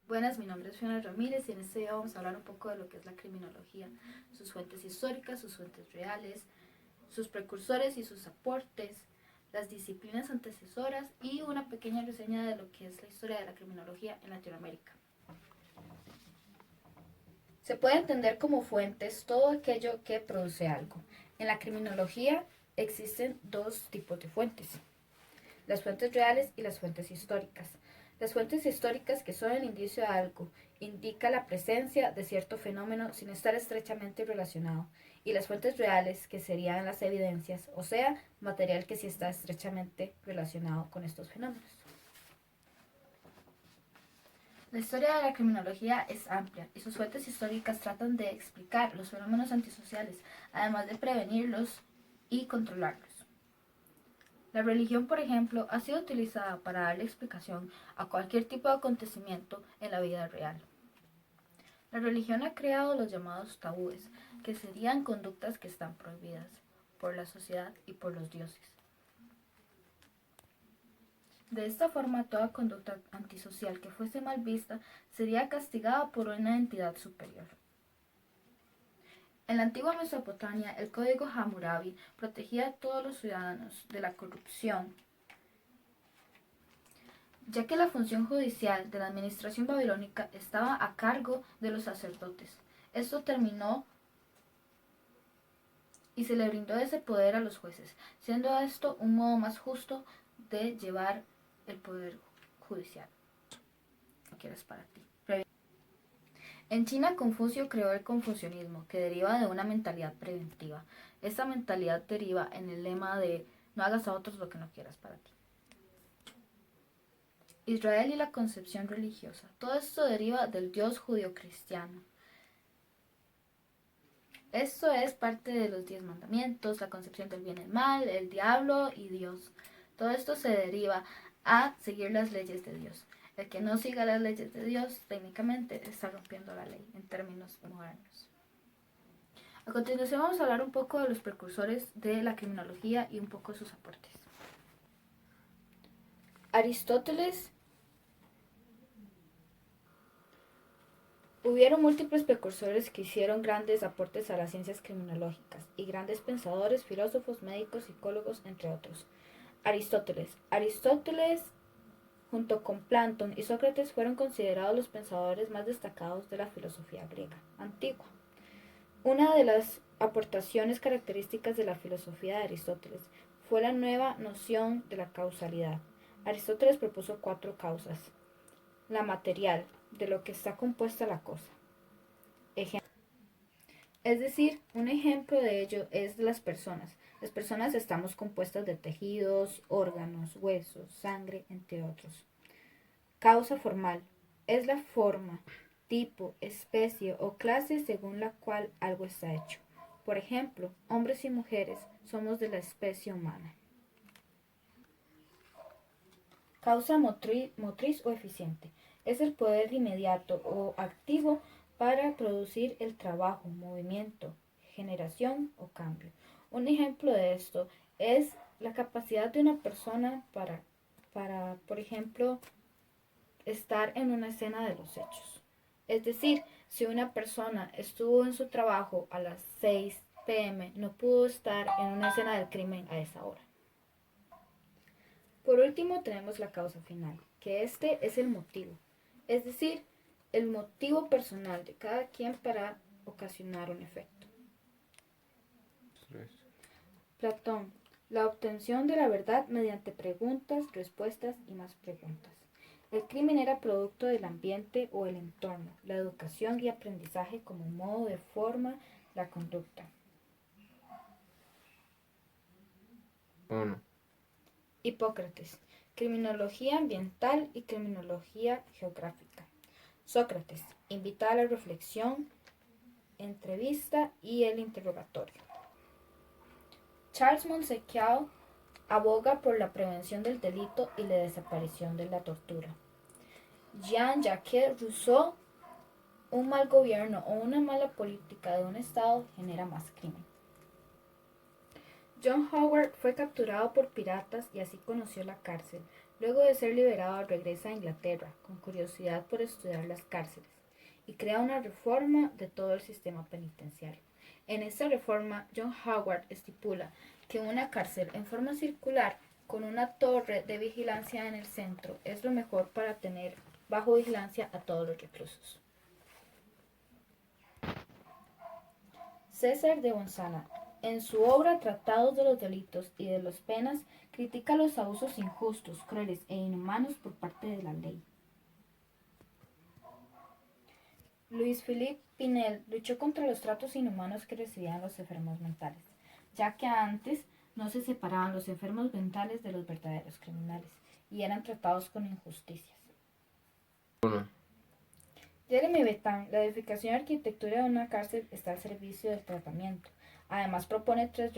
Buenas, mi nombre es Fiona Ramírez y en este video vamos a hablar un poco de lo que es la criminología, sus fuentes históricas, sus fuentes reales, sus precursores y sus aportes, las disciplinas antecesoras y una pequeña reseña de lo que es la historia de la criminología en Latinoamérica. Se puede entender como fuentes todo aquello que produce algo. En la criminología existen dos tipos de fuentes: las fuentes reales y las fuentes históricas. Las fuentes históricas, que son el indicio de algo, indica la presencia de cierto fenómeno sin estar estrechamente relacionado, y las fuentes reales, que serían las evidencias, o sea, material que sí está estrechamente relacionado con estos fenómenos. La historia de la criminología es amplia y sus fuentes históricas tratan de explicar los fenómenos antisociales, además de prevenirlos y controlarlos. La religión, por ejemplo, ha sido utilizada para darle explicación a cualquier tipo de acontecimiento en la vida real. La religión ha creado los llamados tabúes, que serían conductas que están prohibidas por la sociedad y por los dioses. De esta forma, toda conducta antisocial que fuese mal vista sería castigada por una entidad superior. En la antigua Mesopotamia, el código Hammurabi protegía a todos los ciudadanos de la corrupción, ya que la función judicial de la administración babilónica estaba a cargo de los sacerdotes. Esto terminó y se le brindó ese poder a los jueces, siendo esto un modo más justo de llevar el poder judicial. No quieres para ti. En China, Confucio creó el confucianismo, que deriva de una mentalidad preventiva. Esta mentalidad deriva en el lema de no hagas a otros lo que no quieras para ti. Israel y la concepción religiosa. Todo esto deriva del Dios judio-cristiano. Esto es parte de los 10 mandamientos, la concepción del bien y el mal, el diablo y Dios. Todo esto se deriva a seguir las leyes de Dios. El que no siga las leyes de Dios técnicamente está rompiendo la ley en términos modernos. A continuación vamos a hablar un poco de los precursores de la criminología y un poco de sus aportes. Aristóteles. Hubieron múltiples precursores que hicieron grandes aportes a las ciencias criminológicas y grandes pensadores, filósofos, médicos, psicólogos, entre otros. Aristóteles, junto con Platón y Sócrates, fueron considerados los pensadores más destacados de la filosofía griega antigua. Una de las aportaciones características de la filosofía de Aristóteles fue la nueva noción de la causalidad. Aristóteles propuso 4 causas: la material, de lo que está compuesta la cosa. Es decir, un ejemplo de ello es las personas. Las personas estamos compuestas de tejidos, órganos, huesos, sangre, entre otros. Causa formal es la forma, tipo, especie o clase según la cual algo está hecho. Por ejemplo, hombres y mujeres somos de la especie humana. Causa motriz o eficiente es el poder inmediato o activo para producir el trabajo, movimiento, generación o cambio. Un ejemplo de esto es la capacidad de una persona para, por ejemplo, estar en una escena de los hechos. Es decir, si una persona estuvo en su trabajo a las 6 p.m., no pudo estar en una escena del crimen a esa hora. Por último, tenemos la causa final, que este es el motivo, es decir, el motivo personal de cada quien para ocasionar un efecto. Platón, la obtención de la verdad mediante preguntas, respuestas y más preguntas. El crimen era producto del ambiente o el entorno, la educación y aprendizaje como modo de forma la conducta. 1. Hipócrates, criminología ambiental y criminología geográfica. Sócrates, invita a la reflexión, entrevista y el interrogatorio. Charles Montesquieu aboga por la prevención del delito y la desaparición de la tortura. Jean-Jacques Rousseau, un mal gobierno o una mala política de un estado genera más crimen. John Howard fue capturado por piratas y así conoció la cárcel, Luego de ser liberado, regresa a Inglaterra con curiosidad por estudiar las cárceles y crea una reforma de todo el sistema penitenciario. En esta reforma, John Howard estipula que una cárcel en forma circular con una torre de vigilancia en el centro es lo mejor para tener bajo vigilancia a todos los reclusos. César de Gonzala, en su obra Tratados de los delitos y de las penas, critica los abusos injustos, crueles e inhumanos por parte de la ley. Luis Philippe Pinel luchó contra los tratos inhumanos que recibían los enfermos mentales, ya que antes no se separaban los enfermos mentales de los verdaderos criminales y eran tratados con injusticias. 1. Jeremy Bentham, la edificación y arquitectura de una cárcel está al servicio del tratamiento. Además propone tres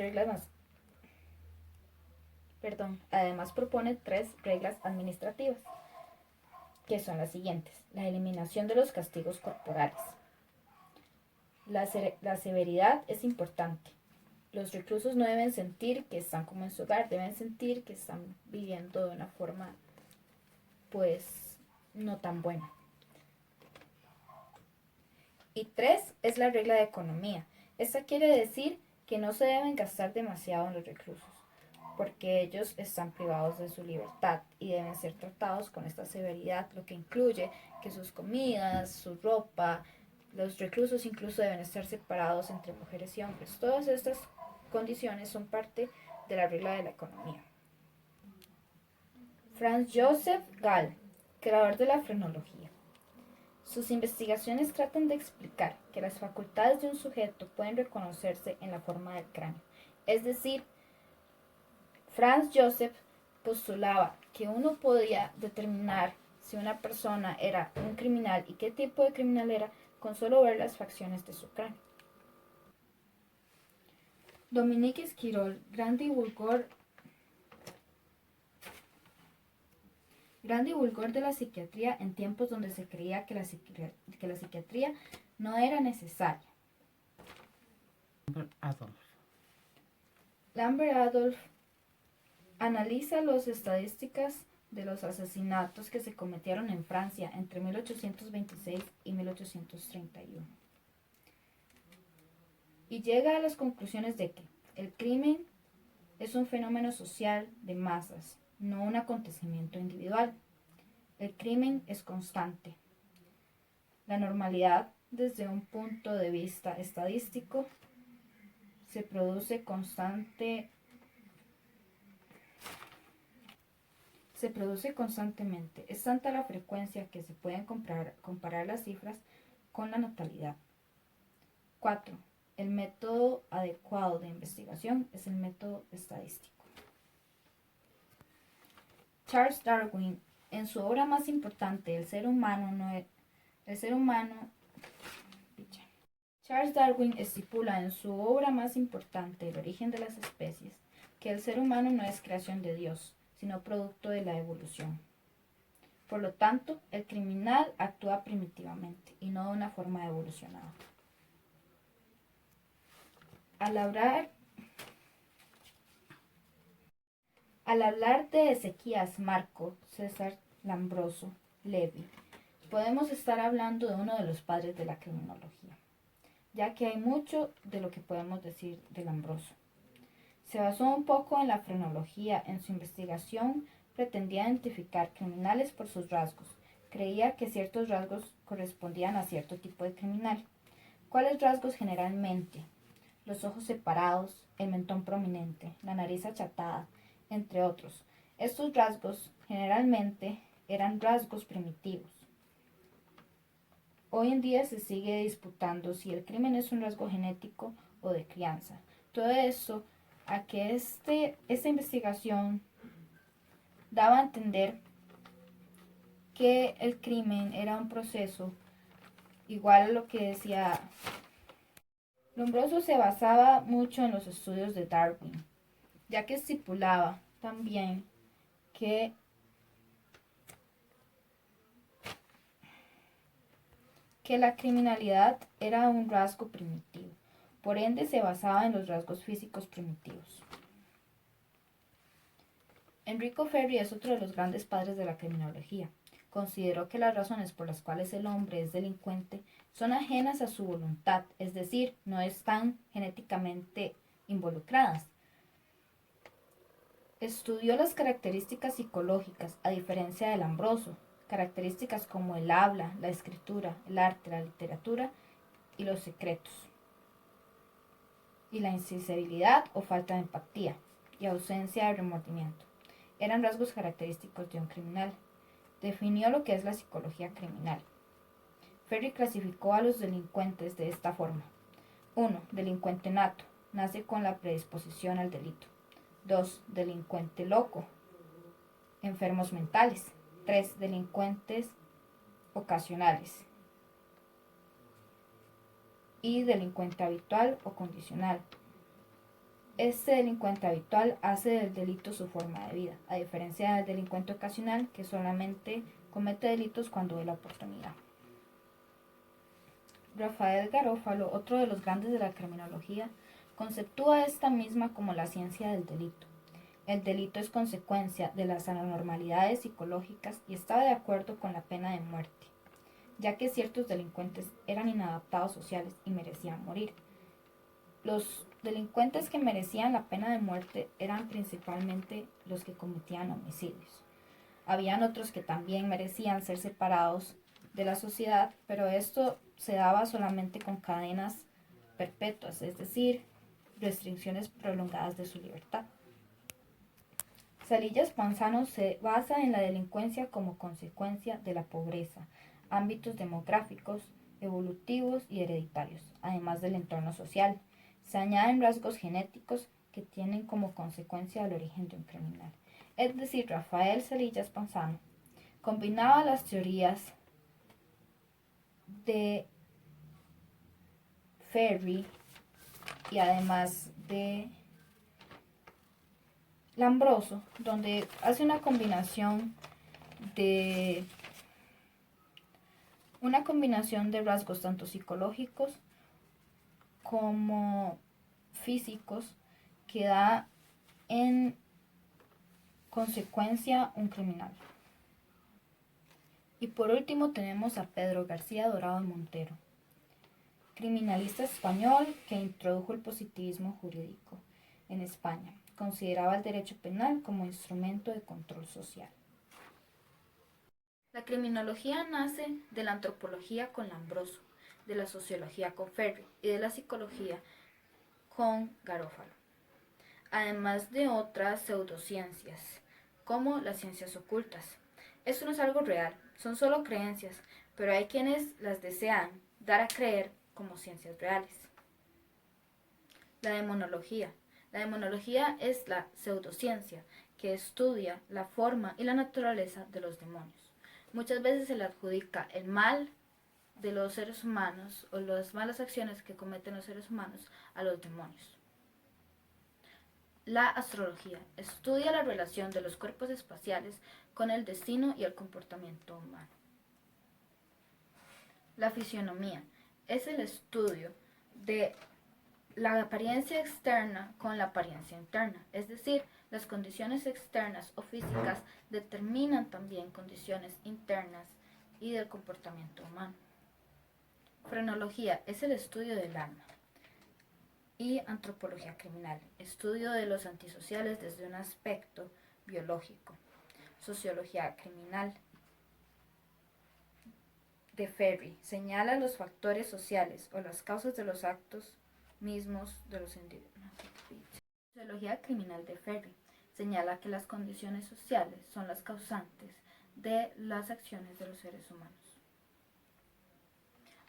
reglas administrativas, que son las siguientes: la eliminación de los castigos corporales. La severidad es importante. Los reclusos no deben sentir que están como en su hogar, deben sentir que están viviendo de una forma, pues, no tan buena. Y 3 es la regla de economía. Esta quiere decir que no se deben gastar demasiado en los reclusos, porque ellos están privados de su libertad y deben ser tratados con esta severidad, lo que incluye que sus comidas, su ropa, los reclusos incluso deben estar separados entre mujeres y hombres. Todas estas condiciones son parte de la regla de la economía. Franz Joseph Gall, creador de la frenología. Sus investigaciones tratan de explicar que las facultades de un sujeto pueden reconocerse en la forma del cráneo. Es decir, Franz Joseph postulaba que uno podía determinar si una persona era un criminal y qué tipo de criminal era con solo ver las facciones de su cráneo. Dominique Esquirol, gran divulgador de la psiquiatría en tiempos donde se creía que la psiquiatría no era necesaria. Lambert Adolph analiza las estadísticas de los asesinatos que se cometieron en Francia entre 1826 y 1831. Y llega a las conclusiones de que el crimen es un fenómeno social de masas, no un acontecimiento individual. El crimen es constante. La normalidad, desde un punto de vista estadístico, se produce constantemente. Es tanta la frecuencia que se pueden comparar las cifras con la natalidad. 4. El método adecuado de investigación es el método estadístico. Charles Darwin, en su obra más importante, Charles Darwin estipula en su obra más importante, El origen de las especies, que el ser humano no es creación de Dios, sino producto de la evolución. Por lo tanto, el criminal actúa primitivamente y no de una forma evolucionada. Al hablar de Ezequías Marco César Lombroso Levi, podemos estar hablando de uno de los padres de la criminología, ya que hay mucho de lo que podemos decir de Lombroso. Se basó un poco en la frenología. En su investigación pretendía identificar criminales por sus rasgos. Creía que ciertos rasgos correspondían a cierto tipo de criminal. ¿Cuáles rasgos generalmente? Los ojos separados, el mentón prominente, la nariz achatada, entre otros. Estos rasgos generalmente eran rasgos primitivos. Hoy en día se sigue disputando si el crimen es un rasgo genético o de crianza. Todo eso a que esta investigación daba a entender que el crimen era un proceso igual a lo que decía Lombroso. Se basaba mucho en los estudios de Darwin, ya que estipulaba también que la criminalidad era un rasgo primitivo, por ende se basaba en los rasgos físicos primitivos. Enrico Ferri es otro de los grandes padres de la criminología. Consideró que las razones por las cuales el hombre es delincuente son ajenas a su voluntad, es decir, no están genéticamente involucradas. Estudió las características psicológicas, a diferencia del Ambroso, características como el habla, la escritura, el arte, la literatura y los secretos, y la insensibilidad o falta de empatía y ausencia de remordimiento. Eran rasgos característicos de un criminal. Definió lo que es la psicología criminal. Ferri clasificó a los delincuentes de esta forma. 1. Delincuente nato. Nace con la predisposición al delito. 2. Delincuente loco. Enfermos mentales. 3. Delincuentes ocasionales. Y delincuente habitual o condicional. Este delincuente habitual hace del delito su forma de vida, a diferencia del delincuente ocasional que solamente comete delitos cuando ve la oportunidad. Rafael Garófalo, otro de los grandes de la criminología, conceptúa esta misma como la ciencia del delito. El delito es consecuencia de las anormalidades psicológicas y estaba de acuerdo con la pena de muerte, ya que ciertos delincuentes eran inadaptados sociales y merecían morir. Los delincuentes que merecían la pena de muerte eran principalmente los que cometían homicidios. Habían otros que también merecían ser separados de la sociedad, pero esto se daba solamente con cadenas perpetuas, es decir, restricciones prolongadas de su libertad. Salillas Panzano se basa en la delincuencia como consecuencia de la pobreza, ámbitos demográficos, evolutivos y hereditarios, además del entorno social. Se añaden rasgos genéticos que tienen como consecuencia el origen de un criminal. Es decir, Rafael Salillas Panzano combinaba las teorías de Ferri y además de Lambroso, donde hace una combinación de rasgos tanto psicológicos como físicos que da en consecuencia un criminal. Y por último tenemos a Pedro García Dorado Montero, criminalista español que introdujo el positivismo jurídico en España. Consideraba el derecho penal como instrumento de control social. La criminología nace de la antropología con Lambroso, de la sociología con Ferri y de la psicología con Garófalo, además de otras pseudociencias, como las ciencias ocultas. Esto no es algo real, son solo creencias, pero hay quienes las desean dar a creer como ciencias reales. La demonología. La demonología es la pseudociencia que estudia la forma y la naturaleza de los demonios. Muchas veces se le adjudica el mal de los seres humanos o las malas acciones que cometen los seres humanos a los demonios. La astrología estudia la relación de los cuerpos espaciales con el destino y el comportamiento humano. La fisionomía es el estudio de la apariencia externa con la apariencia interna, es decir, las condiciones externas o físicas determinan también condiciones internas y del comportamiento humano. Frenología es el estudio del alma. Y antropología criminal, estudio de los antisociales desde un aspecto biológico. Sociología criminal de Ferri señala los factores sociales o las causas de los actos mismos de los individuos. Sociología criminal de Ferri señala que las condiciones sociales son las causantes de las acciones de los seres humanos.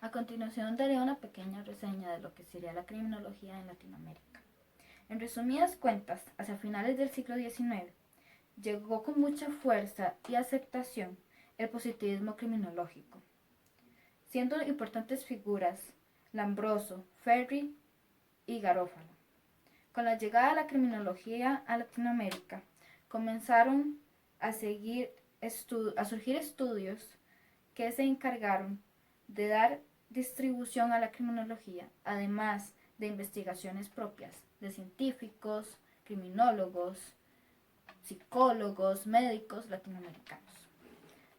A continuación daré una pequeña reseña de lo que sería la criminología en Latinoamérica. En resumidas cuentas, hacia finales del siglo XIX, llegó con mucha fuerza y aceptación el positivismo criminológico, siendo importantes figuras Lambroso, Ferri y Garófalo. Con la llegada de la criminología a Latinoamérica, comenzaron a surgir estudios que se encargaron de dar distribución a la criminología, además de investigaciones propias de científicos, criminólogos psicólogos, médicos latinoamericanos.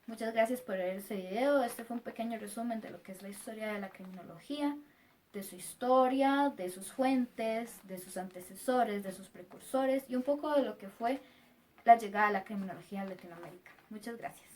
Muchas gracias por ver este video. Este fue un pequeño resumen de lo que es la historia de la criminología, de su historia, de sus fuentes, de sus antecesores, de sus precursores y un poco de lo que fue la llegada de la criminología a Latinoamérica. Muchas gracias.